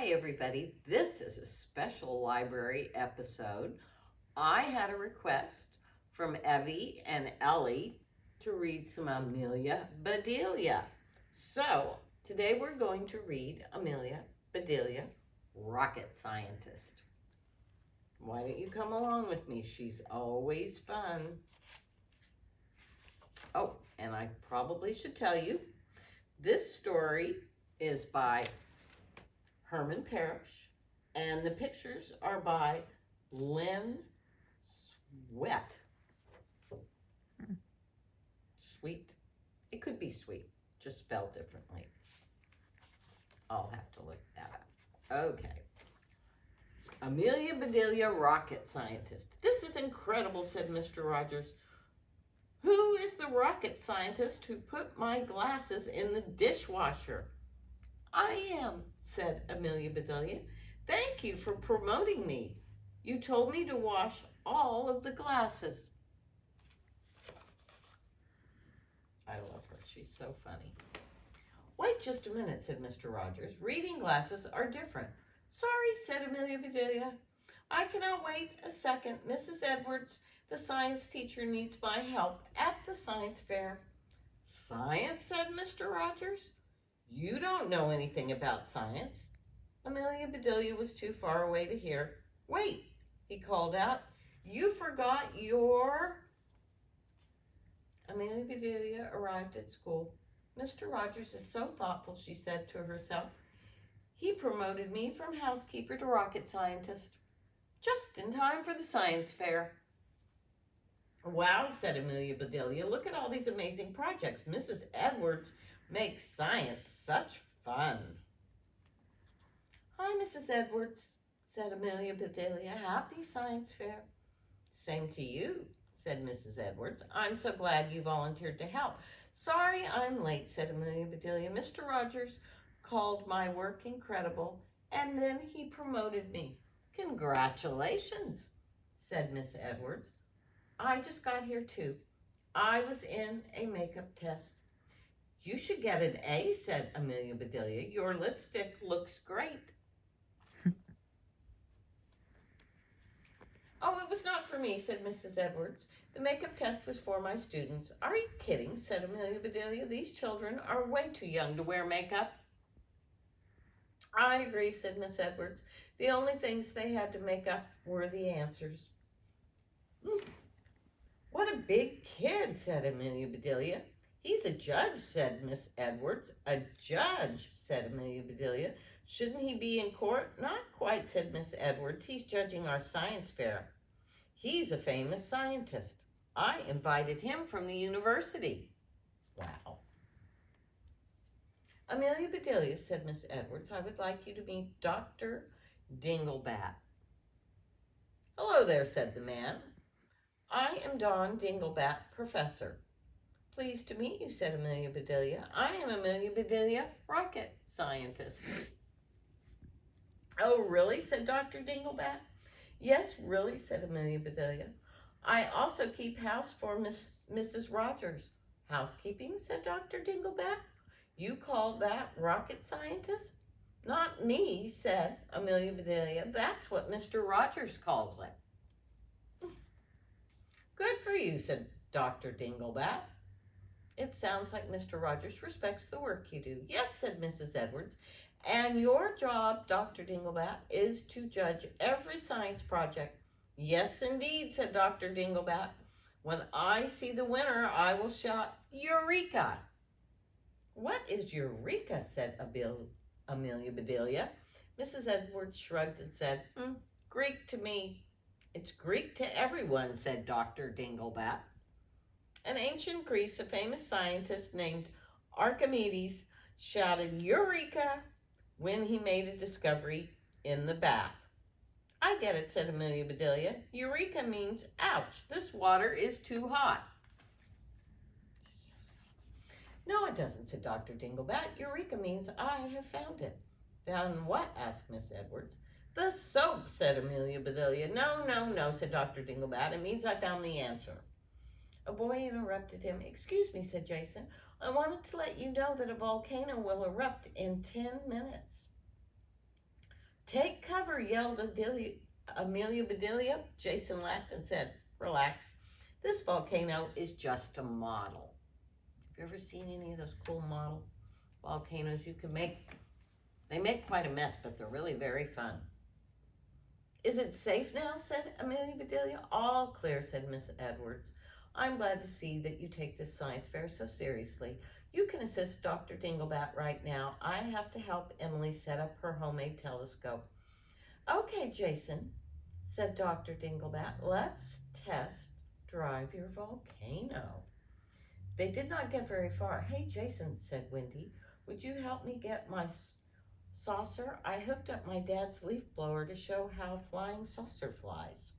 Hi, everybody. This is a special library episode. I had a request from Evie and Ellie to read some Amelia Bedelia. So today we're going to read Amelia Bedelia, Rocket Scientist. Why don't you come along with me? She's always fun. Oh, and I probably should tell you, this story is by Herman Parrish, and the pictures are by Lynn Sweet. Sweet? It could be sweet, just spelled differently. I'll have to look that up. Okay. Amelia Bedelia, Rocket Scientist. This is incredible, said Mr. Rogers. Who is the rocket scientist who put my glasses in the dishwasher? I am, said Amelia Bedelia. Thank you for promoting me. You told me to wash all of the glasses. I love her. She's so funny. Wait just a minute, said Mr. Rogers. Reading glasses are different. Sorry, said Amelia Bedelia. I cannot wait a second. Mrs. Edwards, the science teacher, needs my help at the science fair. Science, said Mr. Rogers. You don't know anything about science. Amelia Bedelia was too far away to hear. Wait, he called out. You forgot your... Amelia Bedelia arrived at school. Mr. Rogers is so thoughtful, she said to herself. He promoted me from housekeeper to rocket scientist. Just in time for the science fair. Wow, said Amelia Bedelia. Look at all these amazing projects. Mrs. Edwards makes science such fun. Hi, Mrs. Edwards, said Amelia Bedelia. Happy science fair. Same to you, said Mrs. Edwards. I'm so glad you volunteered to help. Sorry I'm late, said Amelia Bedelia. Mr. Rogers called my work incredible, and then he promoted me. Congratulations, said Miss Edwards. I just got here too. I was in a makeup test. You should get an A, said Amelia Bedelia. Your lipstick looks great. Oh, it was not for me, said Mrs. Edwards. The makeup test was for my students. Are you kidding, said Amelia Bedelia. These children are way too young to wear makeup. I agree, said Miss Edwards. The only things they had to make up were the answers. What a big kid, said Amelia Bedelia. He's a judge, said Miss Edwards. A judge, said Amelia Bedelia. Shouldn't he be in court? Not quite, said Miss Edwards. He's judging our science fair. He's a famous scientist. I invited him from the university. Wow. Amelia Bedelia, said Miss Edwards, I would like you to meet Dr. Dinglebat. Hello there, said the man. I am Don Dinglebat, professor. Pleased to meet you, said Amelia Bedelia. I am Amelia Bedelia, rocket scientist. Oh, really, said Dr. Dinglebat. Yes, really, said Amelia Bedelia. I also keep house for Mrs. Rogers. Housekeeping, said Dr. Dinglebat. You call that rocket scientist? Not me, said Amelia Bedelia. That's what Mr. Rogers calls it. Good for you, said Dr. Dinglebat. It sounds like Mr. Rogers respects the work you do. Yes, said Mrs. Edwards. And your job, Dr. Dinglebat, is to judge every science project. Yes, indeed, said Dr. Dinglebat. When I see the winner, I will shout, Eureka! What is Eureka, said Amelia Bedelia. Mrs. Edwards shrugged and said, Greek to me. It's Greek to everyone, said Dr. Dinglebat. In ancient Greece, a famous scientist named Archimedes shouted, Eureka! When he made a discovery in the bath. I get it, said Amelia Bedelia. Eureka means, ouch, this water is too hot. No, it doesn't, said Dr. Dinglebat. Eureka means I have found it. Found what? Asked Miss Edwards. The soap, said Amelia Bedelia. No, said Dr. Dinglebat. It means I found the answer. A boy interrupted him. Excuse me, said Jason. I wanted to let you know that a volcano will erupt in 10 minutes. Take cover, yelled Amelia Bedelia. Jason laughed and said, relax. This volcano is just a model. Have you ever seen any of those cool model volcanoes you can make? They make quite a mess, but they're really very fun. Is it safe now? Said Amelia Bedelia. All clear, said Miss Edwards. I'm glad to see that you take this science fair so seriously. You can assist Dr. Dinglebat right now. I have to help Emily set up her homemade telescope. Okay, Jason, said Dr. Dinglebat. Let's test drive your volcano. They did not get very far. Hey, Jason, said Wendy, would you help me get my saucer? I hooked up my dad's leaf blower to show how flying saucer flies.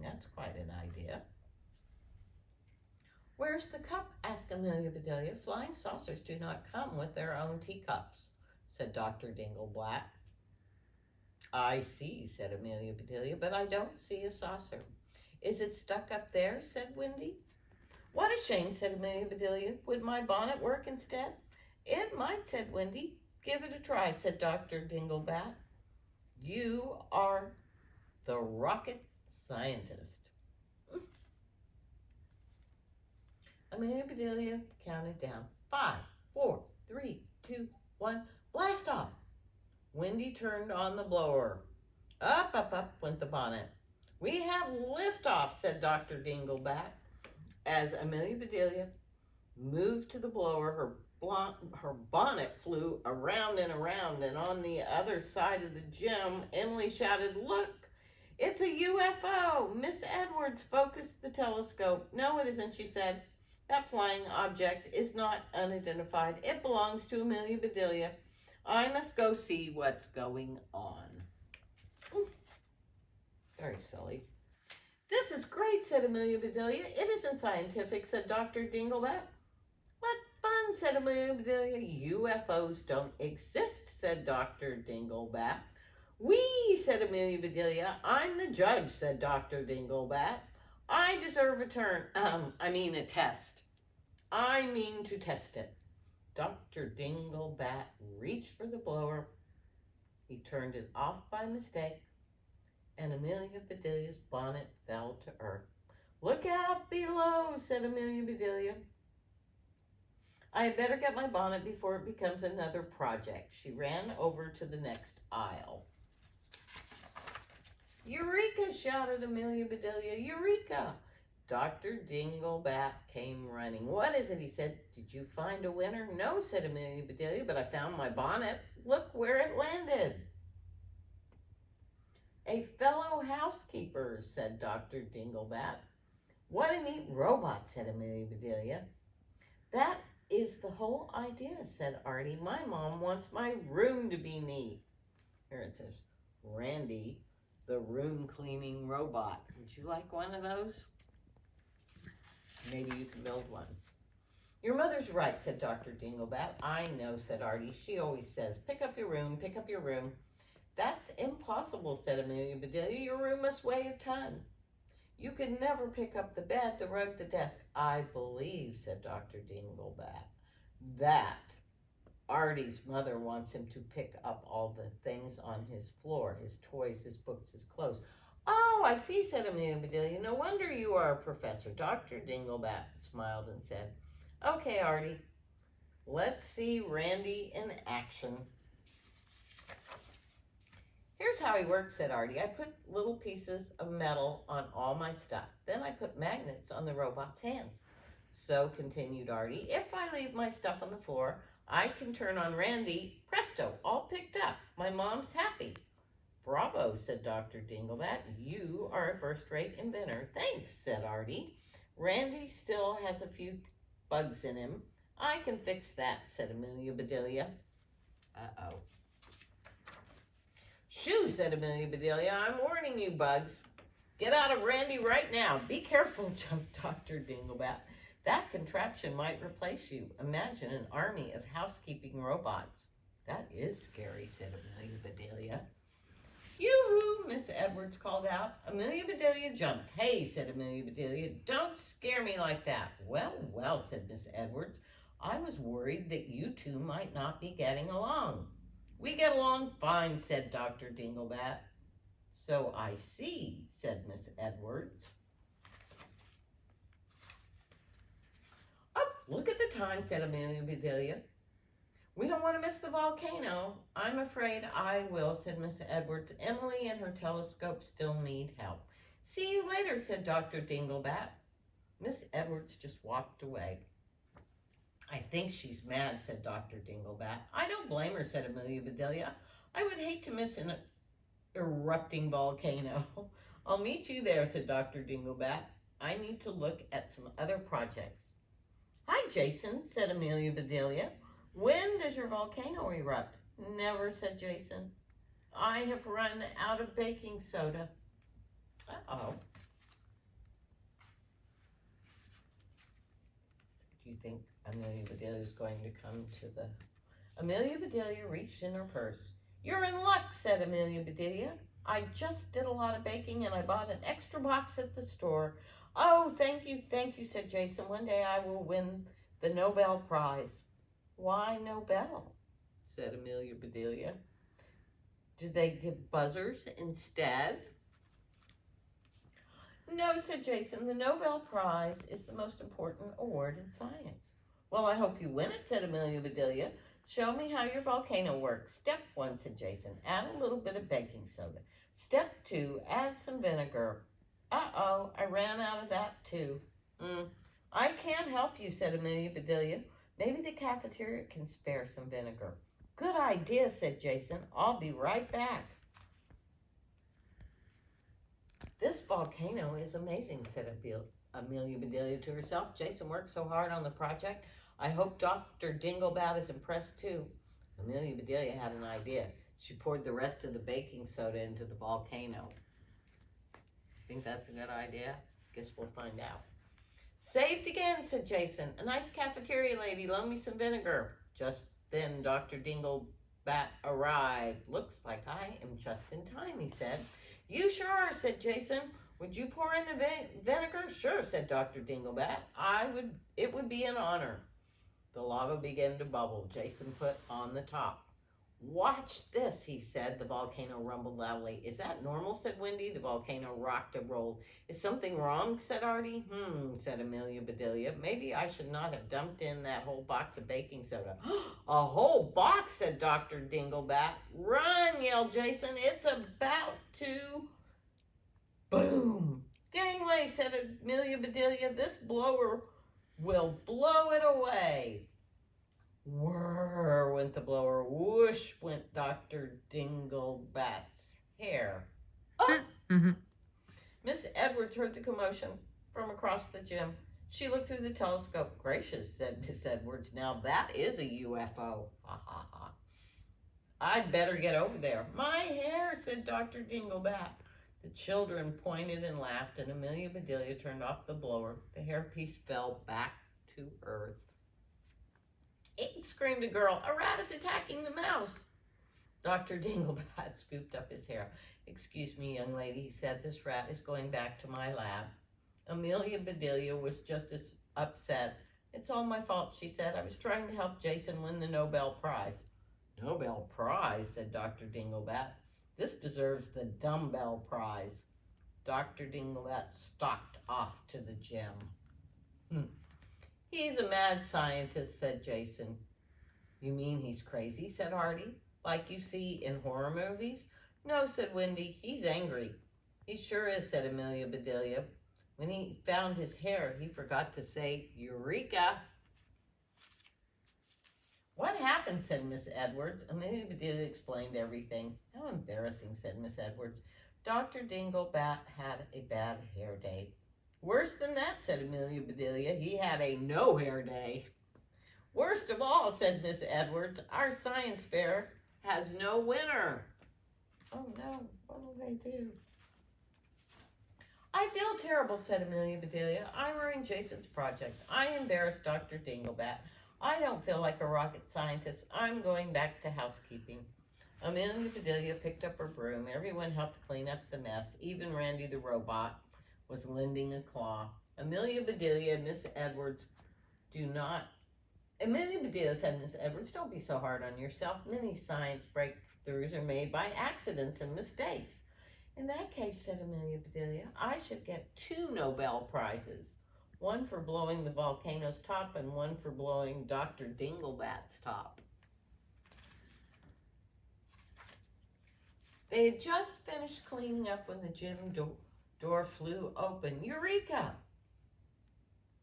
That's quite an idea. Where's the cup? Asked Amelia Bedelia. Flying saucers do not come with their own teacups, said Dr. Dingleblack. I see, said Amelia Bedelia, but I don't see a saucer. Is it stuck up there? Said Wendy. What a shame, said Amelia Bedelia. Would my bonnet work instead? It might, said Wendy. Give it a try, said Dr. Dinglebat. You are the rocket scientist. Amelia Bedelia counted down. 5, 4, 3, 2, 1, blast off. Wendy turned on the blower. Up, up, up went the bonnet. We have liftoff, said Dr. Dinglebat. As Amelia Bedelia moved to the blower, her bonnet flew around, and on the other side of the gym, Emily shouted, look, it's a UFO. Miss Edwards focused the telescope. No, it isn't, she said. That flying object is not unidentified. It belongs to Amelia Bedelia. I must go see what's going on. Very silly. This is great, said Amelia Bedelia. It isn't scientific, said Dr. Dinglebat. What fun, said Amelia Bedelia. UFOs don't exist, said Dr. Dinglebat. Wee, said Amelia Bedelia. I'm the judge, said Dr. Dinglebat. I deserve a test. I mean to test it. Dr. Dinglebat reached for the blower. He turned it off by mistake, and Amelia Bedelia's bonnet fell to earth. Look out below, said Amelia Bedelia. I had better get my bonnet before it becomes another project. She ran over to the next aisle. Eureka, shouted Amelia Bedelia. Eureka! Dr. Dinglebat came running. What is it? He said. Did you find a winner? No, said Amelia Bedelia, but I found my bonnet. Look where it landed. A fellow housekeeper, said Dr. Dinglebat. What a neat robot, said Amelia Bedelia. That is the whole idea, said Artie. My mom wants my room to be neat. Here it says, Randy, the room cleaning robot. Would you like one of those? Maybe you can build one. Your mother's right, said Dr. Dinglebat. I know, said Artie. She always says, pick up your room, pick up your room. That's impossible, said Amelia Bedelia. Your room must weigh a ton. You can never pick up the bed, the rug, the desk. I believe, said Dr. Dinglebat, that Artie's mother wants him to pick up all the things on his floor, his toys, his books, his clothes. Oh, I see, said Amelia Bedelia. No wonder you are a professor. Dr. Dinglebat smiled and said, okay, Artie, let's see Randy in action. Here's how he works, said Artie. I put little pieces of metal on all my stuff. Then I put magnets on the robot's hands. So, continued Artie, if I leave my stuff on the floor, I can turn on Randy. Presto, all picked up. My mom's happy. Bravo, said Dr. Dinglebat. You are a first-rate inventor. Thanks, said Artie. Randy still has a few bugs in him. I can fix that, said Amelia Bedelia. Uh-oh. Shoo, said Amelia Bedelia. I'm warning you, bugs. Get out of Randy right now. Be careful, jumped Dr. Dinglebat. That contraption might replace you. Imagine an army of housekeeping robots. That is scary, said Amelia Bedelia. Yoo-hoo, Miss Edwards called out. Amelia Bedelia jumped. Hey, said Amelia Bedelia, don't scare me like that. Well, well, said Miss Edwards. I was worried that you two might not be getting along. We get along fine, said Dr. Dinglebat. So I see, said Miss Edwards. Oh, look at the time, said Amelia Bedelia. We don't want to miss the volcano. I'm afraid I will, said Miss Edwards. Emily and her telescope still need help. See you later, said Dr. Dinglebat. Miss Edwards just walked away. I think she's mad, said Dr. Dinglebat. I don't blame her, said Amelia Bedelia. I would hate to miss an erupting volcano. I'll meet you there, said Dr. Dinglebat. I need to look at some other projects. Hi, Jason, said Amelia Bedelia. When does your volcano erupt? Never, said Jason. I have run out of baking soda. Uh-oh. Do you think Amelia Bedelia is going to come to the... Amelia Bedelia reached in her purse. You're in luck, said Amelia Bedelia. I just did a lot of baking and I bought an extra box at the store. Oh, thank you, said Jason. One day I will win the Nobel Prize. Why Nobel? Said Amelia Bedelia. Did they give buzzers instead? No, said Jason. The Nobel Prize is the most important award in science. Well, I hope you win it, said Amelia Bedelia. Show me how your volcano works. Step 1, said Jason. Add a little bit of baking soda. Step 2, add some vinegar. Uh-oh, I ran out of that too. I can't help you, said Amelia Bedelia. Maybe the cafeteria can spare some vinegar. Good idea, said Jason. I'll be right back. This volcano is amazing, said Amelia Bedelia to herself. Jason worked so hard on the project. I hope Dr. Dinglebat is impressed too. Amelia Bedelia had an idea. She poured the rest of the baking soda into the volcano. Think that's a good idea? Guess we'll find out. Saved again, said Jason. A nice cafeteria lady, loan me some vinegar. Just then Dr. Dinglebat arrived. Looks like I am just in time, he said. You sure are, said Jason. Would you pour in the vinegar? Sure, said Dr. Dinglebat. It would be an honor. The lava began to bubble. Jason put on the top. Watch this, he said. The volcano rumbled loudly. Is that normal, said Wendy. The volcano rocked and rolled. Is something wrong, said Artie. Said Amelia Bedelia. Maybe I should not have dumped in that whole box of baking soda. A whole box, said Dr. Dinglebat. Run, yelled Jason. It's about to... Boom! Gangway, said Amelia Bedelia. This blower will blow it away. Whirr went the blower. Whoosh went Dr. Dinglebat's hair. Oh! Miss Edwards heard the commotion from across the gym. She looked through the telescope. Gracious, said Miss Edwards. Now that is a UFO. Ha ha ha. I'd better get over there. My hair, said Dr. Dinglebat. The children pointed and laughed, and Amelia Bedelia turned off the blower. The hairpiece fell back to earth. Eek, screamed a girl. A rat is attacking the mouse. Dr. Dinglebat scooped up his hair. Excuse me, young lady, he said. This rat is going back to my lab. Amelia Bedelia was just as upset. It's all my fault, she said. I was trying to help Jason win the Nobel Prize. Nobel Prize, said Dr. Dinglebat. This deserves the Dumbbell Prize. Dr. Dinglebat stalked off to the gym. He's a mad scientist, said Jason. You mean he's crazy, said Artie, like you see in horror movies? No, said Wendy, he's angry. He sure is, said Amelia Bedelia. When he found his hair, he forgot to say, Eureka! What happened, said Miss Edwards. Amelia Bedelia explained everything. How embarrassing, said Miss Edwards. Dr. Dinglebat had a bad hair day. Worse than that, said Amelia Bedelia. He had a no-hair day. Worst of all, said Miss Edwards, our science fair has no winner. Oh no, what will they do? I feel terrible, said Amelia Bedelia. I ruined Jason's project. I embarrassed Dr. Dinglebat. I don't feel like a rocket scientist. I'm going back to housekeeping. Amelia Bedelia picked up her broom. Everyone helped clean up the mess. Even Randy the robot was lending a claw. Amelia Bedelia and Miss Edwards do not Amelia Bedelia said, Miss Edwards, don't be so hard on yourself. Many science breakthroughs are made by accidents and mistakes. In that case, said Amelia Bedelia, I should get 2 Nobel Prizes. One for blowing the volcano's top and one for blowing Dr. Dinglebat's top. They had just finished cleaning up when the gym door flew open. Eureka!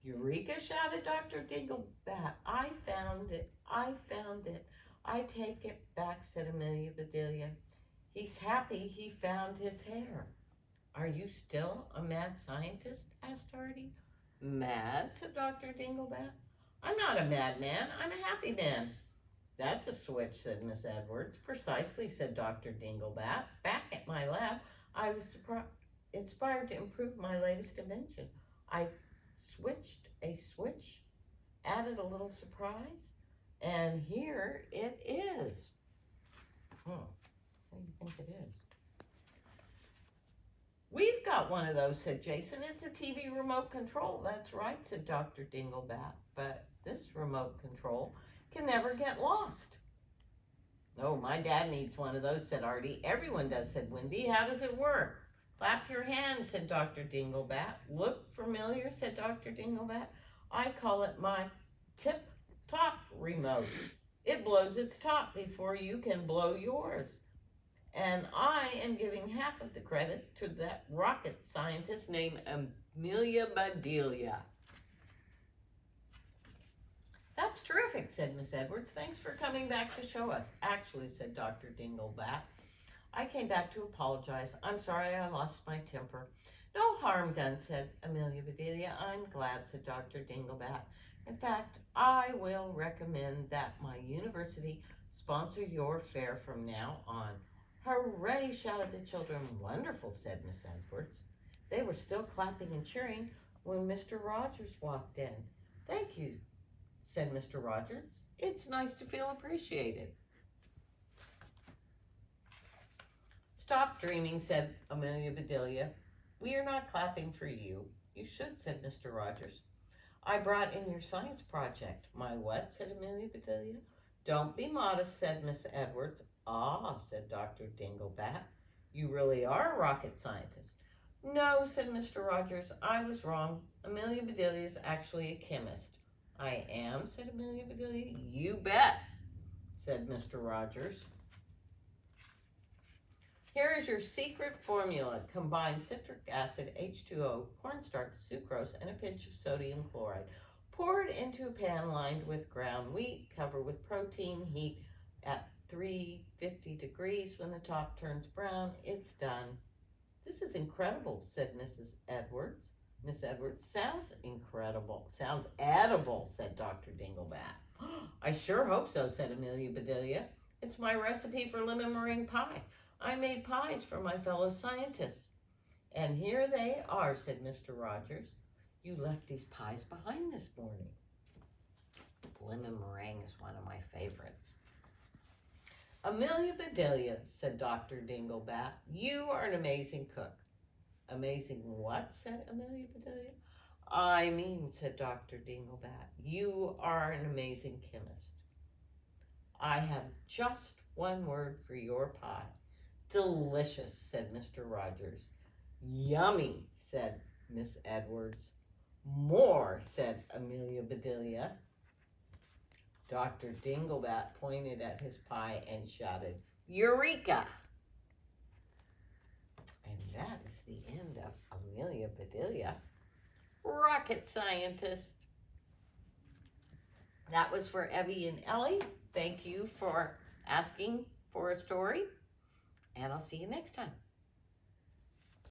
Eureka, shouted Dr. Dinglebat. I found it. I found it. I take it back, said Amelia Bedelia. He's happy he found his hair. Are you still a mad scientist? Asked Artie. Mad, said Dr. Dinglebat. I'm not a madman. I'm a happy man. That's a switch, said Miss Edwards. Precisely, said Dr. Dinglebat. Back at my lab, I was inspired to improve my latest invention. I switched a switch, added a little surprise, and here it is. What do you think it is? We've got one of those, said Jason. It's a TV remote control. That's right, said Dr. Dinglebat. But this remote control can never get lost. Oh, my dad needs one of those, said Artie. Everyone does, said Wendy. How does it work? Clap your hands, said Dr. Dinglebat. Look familiar, said Dr. Dinglebat. I call it my tip-top remote. It blows its top before you can blow yours. And I am giving half of the credit to that rocket scientist named Amelia Bedelia. That's terrific, said Miss Edwards. Thanks for coming back to show us. Actually, said Dr. Dinglebat, I came back to apologize. I'm sorry I lost my temper. No harm done, said Amelia Bedelia. I'm glad, said Dr. Dinglebat. In fact, I will recommend that my university sponsor your fair from now on. Hooray, shouted the children. Wonderful, said Miss Edwards. They were still clapping and cheering when Mr. Rogers walked in. Thank you, said Mr. Rogers. It's nice to feel appreciated. Stop dreaming, said Amelia Bedelia. We are not clapping for you. You should, said Mr. Rogers. I brought in your science project. My what, said Amelia Bedelia. Don't be modest, said Miss Edwards. Ah, said Dr. Dinglebat. You really are a rocket scientist. No, said Mr. Rogers. I was wrong. Amelia Bedelia is actually a chemist. I am, said Amelia Bedelia. You bet, said Mr. Rogers. Here is your secret formula. Combine citric acid, H2O, cornstarch, sucrose, and a pinch of sodium chloride. Pour it into a pan lined with ground wheat. Cover with protein. Heat at 350 degrees. When the top turns brown, it's done. This is incredible, said Mrs. Edwards. Miss Edwards, sounds incredible. Sounds edible, said Dr. Dinglebat. I sure hope so, said Amelia Bedelia. It's my recipe for lemon meringue pie. I made pies for my fellow scientists. And here they are, said Mr. Rogers. You left these pies behind this morning. Lemon meringue is one of my favorites. Amelia Bedelia, said Dr. Dinglebat, you are an amazing cook. Amazing what, said Amelia Bedelia. I mean, said Dr. Dinglebat, you are an amazing chemist. I have just one word for your pie. Delicious, said Mr. Rogers. Yummy, said Miss Edwards. More, said Amelia Bedelia. Dr. Dinglebat pointed at his pie and shouted, Eureka! And that is the end of Amelia Bedelia, rocket scientist. That was for Evie and Ellie. Thank you for asking for a story, and I'll see you next time.